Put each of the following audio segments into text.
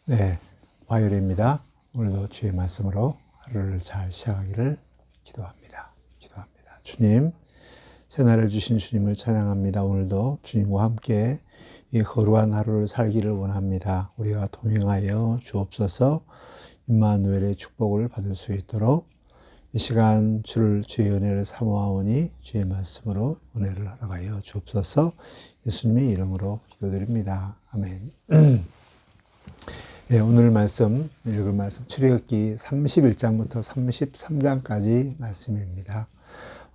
네, 화요일입니다. 오늘도 주의 말씀으로 하루를 잘 시작하기를 기도합니다. 주님, 새날을 주신 주님을 찬양합니다. 오늘도 주님과 함께 이 거룩한 하루를 살기를 원합니다. 우리와 동행하여 주옵소서. 임마누엘의 축복을 받을 수 있도록 이 시간 주의 은혜를 사모하오니 주의 말씀으로 은혜를 허락하여 주옵소서. 예수님의 이름으로 기도드립니다. 아멘. 네, 오늘 읽을 말씀, 출애굽기 31장부터 33장까지 말씀입니다.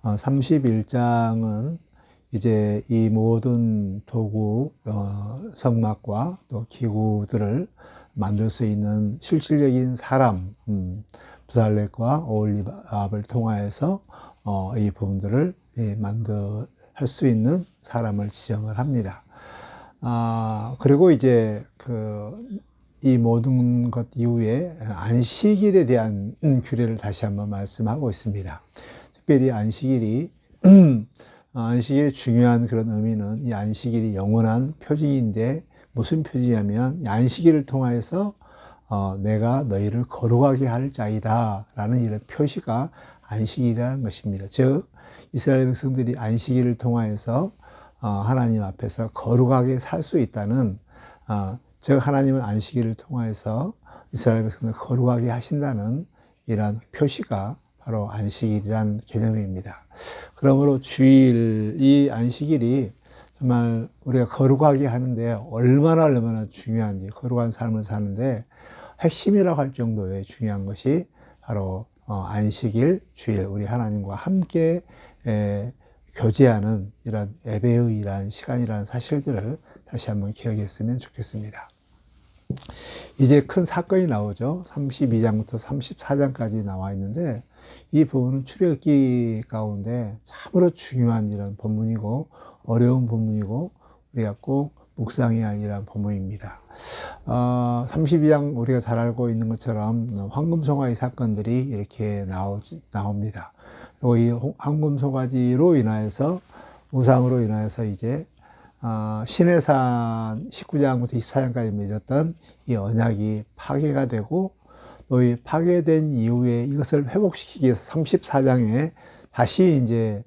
31장은 이제 이 모든 도구, 성막과 또 기구들을 만들 수 있는 실질적인 사람, 브살렛과 오홀리압을 통하여서 이 부분들을 할 수 있는 사람을 지정을 합니다. 그리고 이제 이 모든 것 이후에 안식일에 대한 규례를 다시 한번 말씀하고 있습니다. 특별히 안식일이 안식일의 중요한 그런 의미는 이 안식일이 영원한 표징인데 무슨 표징이냐면 안식일을 통하여서 내가 너희를 거룩하게 할 자이다 라는 이런 표시가 안식일이라는 것입니다. 즉 이스라엘 백성들이 안식일을 통하여서 하나님 앞에서 거룩하게 살 수 있다는 즉 하나님은 안식일을 통하여서 이스라엘 백성을 거룩하게 하신다는 이러한 표시가 바로 안식일이라는 개념입니다. 그러므로 주일, 이 안식일이 정말 우리가 거룩하게 하는데 얼마나 중요한지, 거룩한 삶을 사는데 핵심이라고 할 정도의 중요한 것이 바로 안식일, 주일, 우리 하나님과 함께 교제하는 이런 예배의 이러한 시간이라는 사실들을 다시 한번 기억했으면 좋겠습니다. 이제 큰 사건이 나오죠. 32장부터 34장까지 나와 있는데 이 부분은 출애굽기 가운데 참으로 중요한 이런 본문이고 어려운 본문이고 우리가 꼭 묵상해야 할 이런 본문입니다. 32장 우리가 잘 알고 있는 것처럼 황금송아지 사건들이 이렇게 나옵니다. 그리고 이 황금송아지로 인하여서 우상으로 인하여서 이제 시내산 19장부터 24장까지 맺었던 이 언약이 파괴가 되고 또 이 파괴된 이후에 이것을 회복시키기 위해서 34장에 다시 이제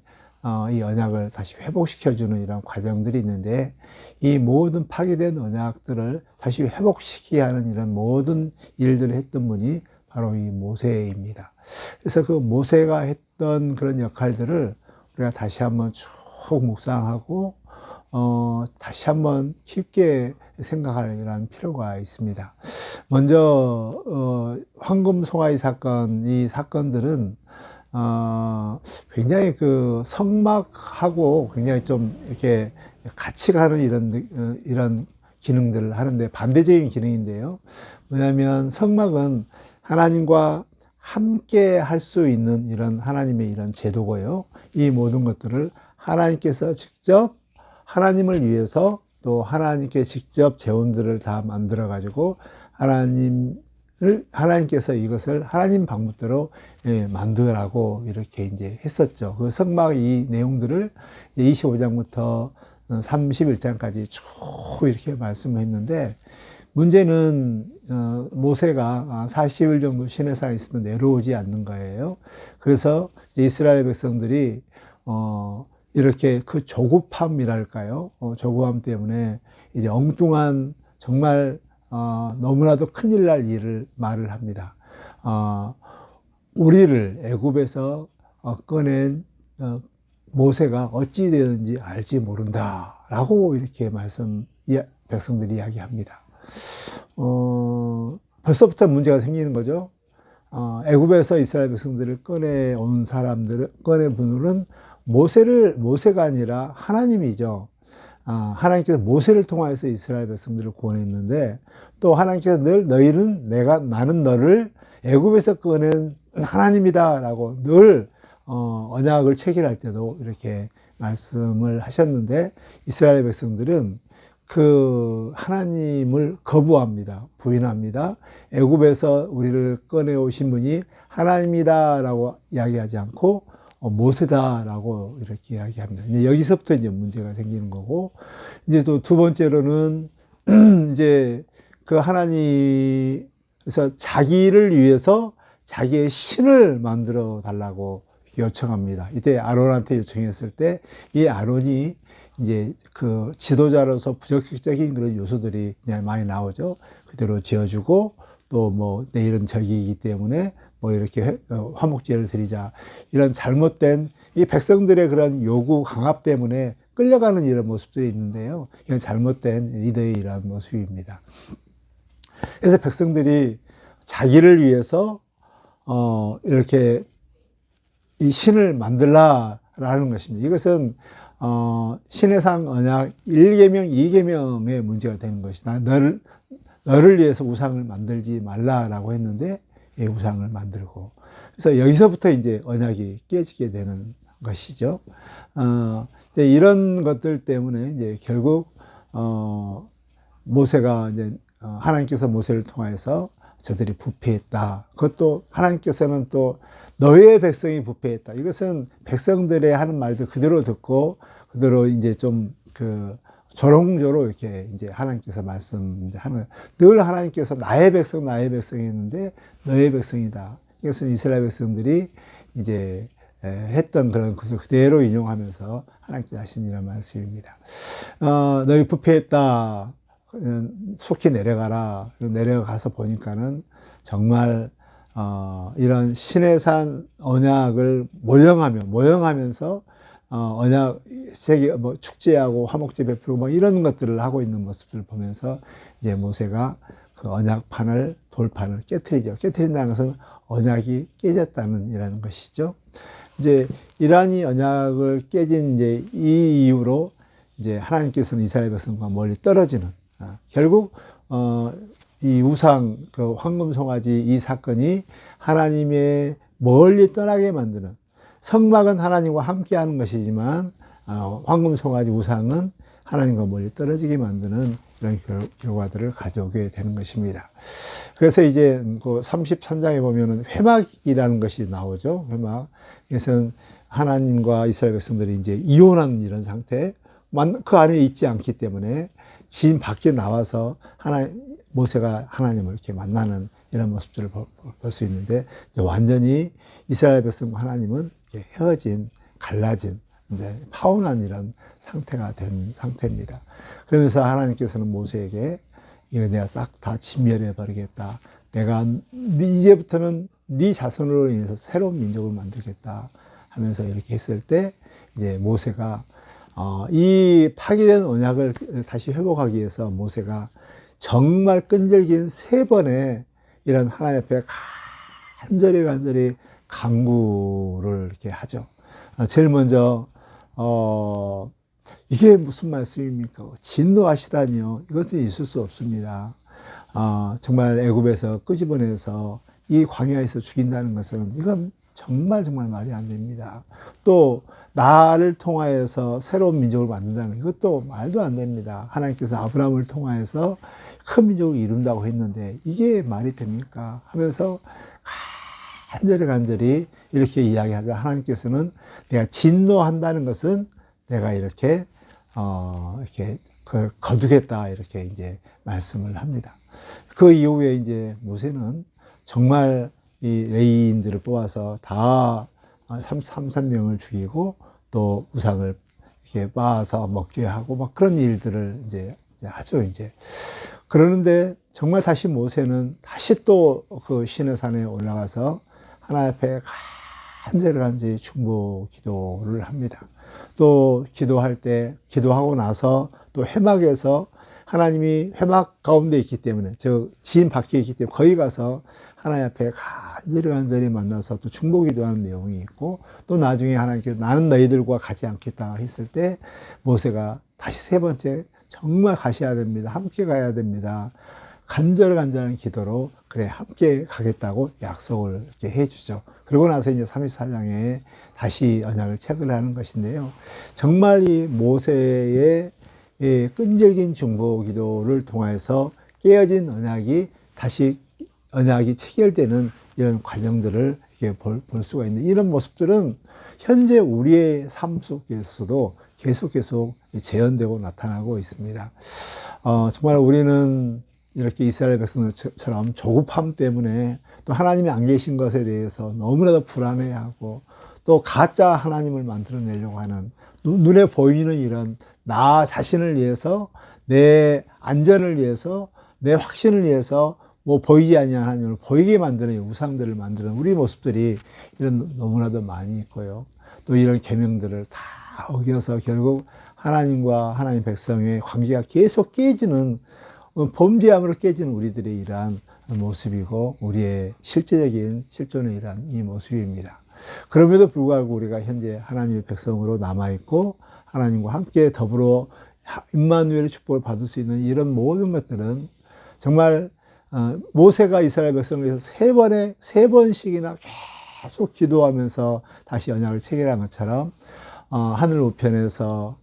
이 언약을 다시 회복시켜주는 이런 과정들이 있는데 이 모든 파괴된 언약들을 다시 회복시키게 하는 이런 모든 일들을 했던 분이 바로 이 모세입니다. 그래서 그 모세가 했던 그런 역할들을 우리가 다시 한번 쭉 묵상하고 다시 한번 깊게 생각할 이런 필요가 있습니다. 먼저 황금송아지 사건, 이 사건들은 굉장히 그 성막하고 굉장히 좀 이렇게 같이 가는 이런 기능들을 하는데 반대적인 기능인데요. 뭐냐면 성막은 하나님과 함께 할 수 있는 이런 하나님의 이런 제도고요. 이 모든 것들을 하나님께서 직접 하나님을 위해서 또 하나님께 직접 재원들을 다 만들어 가지고 하나님께서 이것을 하나님 방법대로 만들라고 이렇게 이제 했었죠. 그 성막 이 내용들을 25장부터 31장까지 쭉 이렇게 말씀했는데 문제는 모세가 40일 정도 시내산에 있으면 내려오지 않는 거예요. 그래서 이스라엘 백성들이 이렇게 그 조급함이랄까요? 조급함 때문에 이제 엉뚱한 정말 너무나도 큰일 날 일을 말을 합니다. 우리를 애굽에서 꺼낸 모세가 어찌 되는지 알지 모른다라고 이렇게 백성들이 이야기합니다. 벌써부터 문제가 생기는 거죠. 애굽에서 이스라엘 백성들을 꺼내온 꺼낸 분들은 모세가 아니라 하나님이죠. 하나님께서 모세를 통하여서 이스라엘 백성들을 구원했는데 또 하나님께서 나는 너를 애굽에서 꺼낸 하나님이다라고 늘 언약을 체결할 때도 이렇게 말씀을 하셨는데 이스라엘 백성들은 그 하나님을 거부합니다. 부인합니다. 애굽에서 우리를 꺼내오신 분이 하나님이다라고 이야기하지 않고 모세다라고 이렇게 이야기합니다. 이제 여기서부터 이제 문제가 생기는 거고, 이제 또 두 번째로는 이제 그 하나님에서 자기를 위해서 자기의 신을 만들어 달라고 요청합니다. 이때 아론한테 요청했을 때 이 아론이 이제 그 지도자로서 부적격적인 그런 요소들이 그냥 많이 나오죠. 그대로 지어주고 또 뭐 내일은 절기이기 때문에 뭐 이렇게 화목제를 드리자, 이런 잘못된 이 백성들의 그런 요구 강압 때문에 끌려가는 이런 모습들이 있는데요. 이건 잘못된 리더의 이러한 모습입니다. 그래서 백성들이 자기를 위해서 이렇게 이 신을 만들라라는 것입니다. 이것은 신의 상 언약 1계명, 2계명의 문제가 되는 것이다. 너를 위해서 우상을 만들지 말라라고 했는데 이 우상을 만들고, 그래서 여기서부터 이제 언약이 깨지게 되는 것이죠. 이제 이런 것들 때문에 이제 결국 모세가 이제 하나님께서 모세를 통하여서 저들이 부패했다. 그것도 하나님께서는 또 너의 백성이 부패했다. 이것은 백성들의 하는 말도 그대로 듣고 그대로 이제 좀 그 조롱조로 이렇게 이제 하나님께서 말씀하는, 늘 하나님께서 나의 백성이 있는데 너의 백성이다. 이것은 이스라엘 백성들이 이제 했던 그런 것을 그대로 인용하면서 하나님께서 하신 말씀입니다. 너희 부패했다. 속히 내려가라. 내려가서 보니까는 정말 이런 신의 산 언약을 모형하면서 언약 세계 뭐 축제하고 화목제 베풀고 뭐 이런 것들을 하고 있는 모습들을 보면서 이제 모세가 그 언약판을 돌판을 깨트리죠. 깨트린다는 것은 언약이 깨졌다는 이라는 것이죠. 이제 이란이 언약을 깨진 이제 이 이후로 이제 하나님께서는 이스라엘 백성과 멀리 떨어지는, 결국 이 우상 그 황금 송아지 이 사건이 하나님의 멀리 떠나게 만드는, 성막은 하나님과 함께 하는 것이지만 황금 송아지 우상은 하나님과 멀리 떨어지게 만드는 이런 결과들을 가져오게 되는 것입니다. 그래서 이제 그 33장에 보면은 회막이라는 것이 나오죠. 회막. 이것은 하나님과 이스라엘 백성들이 이제 이혼하는 이런 상태, 그 안에 있지 않기 때문에 진 밖에 나와서 모세가 하나님을 이렇게 만나는 이런 모습들을 볼 수 있는데, 완전히 이스라엘 백성과 하나님은 헤어진, 갈라진, 이제 파혼한 이런 상태가 된 상태입니다. 그러면서 하나님께서는 모세에게 이거 내가 싹 다 진멸해 버리겠다. 내가 이제부터는 네 자손으로 인해서 새로운 민족을 만들겠다 하면서 이렇게 했을 때, 이제 모세가 이 파괴된 언약을 다시 회복하기 위해서 모세가 정말 끈질긴 3번의 이런 하나님 앞에 간절히 간구를 이렇게 하죠. 제일 먼저 이게 무슨 말씀입니까? 진노하시다니요. 이것은 있을 수 없습니다. 정말 애굽에서 끄집어내서 이 광야에서 죽인다는 것은 이건 정말 말이 안 됩니다. 또 나를 통하여서 새로운 민족을 만든다는 이것도 말도 안 됩니다. 하나님께서 아브라함을 통하여서 큰 민족을 이룬다고 했는데 이게 말이 됩니까? 하면서 간절히 이렇게 이야기하자 하나님께서는 내가 진노한다는 것은 내가 이렇게 거두겠다 이렇게 이제 말씀을 합니다. 그 이후에 이제 모세는 정말 이 레위인들을 뽑아서 다 33명을 죽이고 또 우상을 이렇게 빻아서 먹게 하고 막 그런 일들을 이제 하죠. 이제 그러는데 정말 다시 모세는 다시 또 그 시내산에 올라가서 하나님 앞에 간절히 중보 기도를 합니다. 또 기도하고 나서 또 회막에서 하나님이 회막 가운데 있기 때문에 진 밖에 있기 때문에 거기 가서 하나님 앞에 간절히 만나서 또 중보 기도하는 내용이 있고, 또 나중에 하나님께서 나는 너희들과 가지 않겠다 했을 때 모세가 다시 3번째 정말 가셔야 됩니다. 함께 가야 됩니다. 간절한 기도로 그래 함께 가겠다고 약속을 이렇게 해주죠. 그러고 나서 이제 34장에 다시 언약을 체결하는 것인데요. 정말 이 모세의 끈질긴 중보 기도를 통해서 깨어진 언약이 체결되는 이런 과정들을 이렇게 볼 수가 있는, 이런 모습들은 현재 우리의 삶 속에서도 계속 재현되고 나타나고 있습니다. 정말 우리는 이렇게 이스라엘 백성들처럼 조급함 때문에 또 하나님이 안 계신 것에 대해서 너무나도 불안해하고 또 가짜 하나님을 만들어내려고 하는 눈에 보이는 이런 나 자신을 위해서 내 안전을 위해서 내 확신을 위해서 뭐 보이지 아니한 하나님을 보이게 만드는 우상들을 만드는 우리 모습들이 이런 너무나도 많이 있고요. 또 이런 계명들을 다 어겨서 결국 하나님과 하나님 백성의 관계가 계속 깨지는 범죄함으로 깨지는 우리들의 이러한 모습이고 우리의 실제적인 실존의 이러한 이 모습입니다. 그럼에도 불구하고 우리가 현재 하나님의 백성으로 남아있고 하나님과 함께 더불어 임마누엘의 축복을 받을 수 있는 이런 모든 것들은 정말 모세가 이스라엘 백성을 위해서 세 번씩이나 계속 기도하면서 다시 언약을 체결한 것처럼 하늘 우편에서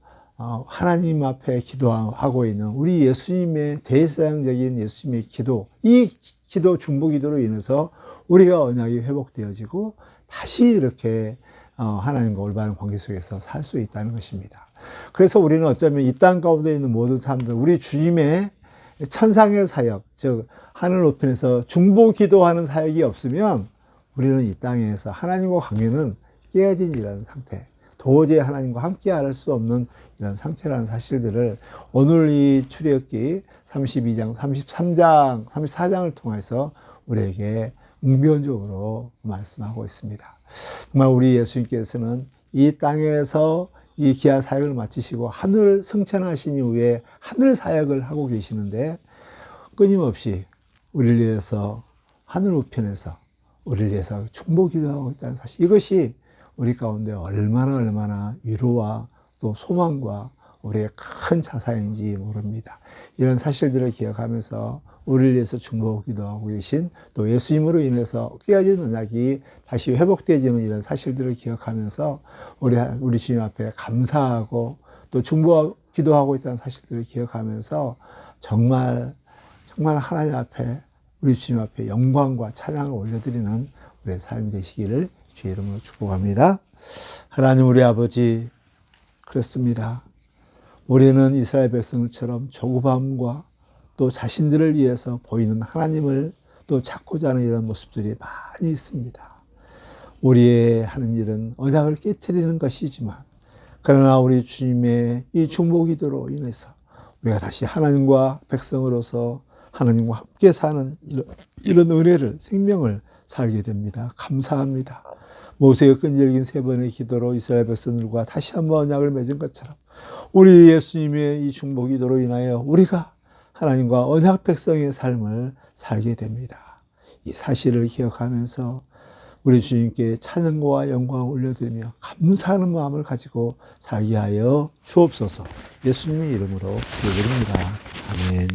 하나님 앞에 기도하고 있는 우리 예수님의 대사적인 예수님의 기도, 이 기도 중보 기도로 인해서 우리가 언약이 회복되어지고 다시 이렇게 하나님과 올바른 관계 속에서 살 수 있다는 것입니다. 그래서 우리는 어쩌면 이 땅 가운데 있는 모든 사람들, 우리 주님의 천상의 사역, 즉 하늘 우편에서 중보 기도하는 사역이 없으면 우리는 이 땅에서 하나님과 관계는 깨어진 이런 상태, 도저히 하나님과 함께 할 수 없는 이런 상태라는 사실들을 오늘 이 출애굽기 32장, 33장, 34장을 통해서 우리에게 웅변적으로 말씀하고 있습니다. 정말 우리 예수님께서는 이 땅에서 이 귀한 사역을 마치시고 하늘 승천하신 이후에 하늘 사역을 하고 계시는데 끊임없이 우리를 위해서 하늘 우편에서 우리를 위해서 중보 기도하고 있다는 사실, 이것이 우리 가운데 얼마나 위로와 또 소망과 우리의 큰 자산인지 모릅니다. 이런 사실들을 기억하면서 우리를 위해서 중보 기도하고 계신 또 예수님으로 인해서 깨어진 언약이 다시 회복되어지는 이런 사실들을 기억하면서 우리 주님 앞에 감사하고 또 중보 기도하고 있다는 사실들을 기억하면서 정말 하나님 앞에 우리 주님 앞에 영광과 찬양을 올려드리는 우리의 삶이 되시기를 주의 이름으로 축복합니다. 하나님 우리 아버지, 그렇습니다. 우리는 이스라엘 백성들처럼 조급함과 또 자신들을 위해서 보이는 하나님을 또 찾고자 하는 이런 모습들이 많이 있습니다. 우리의 하는 일은 언약을 깨트리는 것이지만 그러나 우리 주님의 이 중보 기도로 인해서 우리가 다시 하나님과 백성으로서 하나님과 함께 사는 이런 은혜를, 생명을 살게 됩니다. 감사합니다. 모세의 끈질긴 3번의 기도로 이스라엘 백성들과 다시 한번 언약을 맺은 것처럼 우리 예수님의 이 중보 기도로 인하여 우리가 하나님과 언약 백성의 삶을 살게 됩니다. 이 사실을 기억하면서 우리 주님께 찬양과 영광을 올려드리며 감사하는 마음을 가지고 살게 하여 주옵소서. 예수님의 이름으로 기도드립니다. 아멘.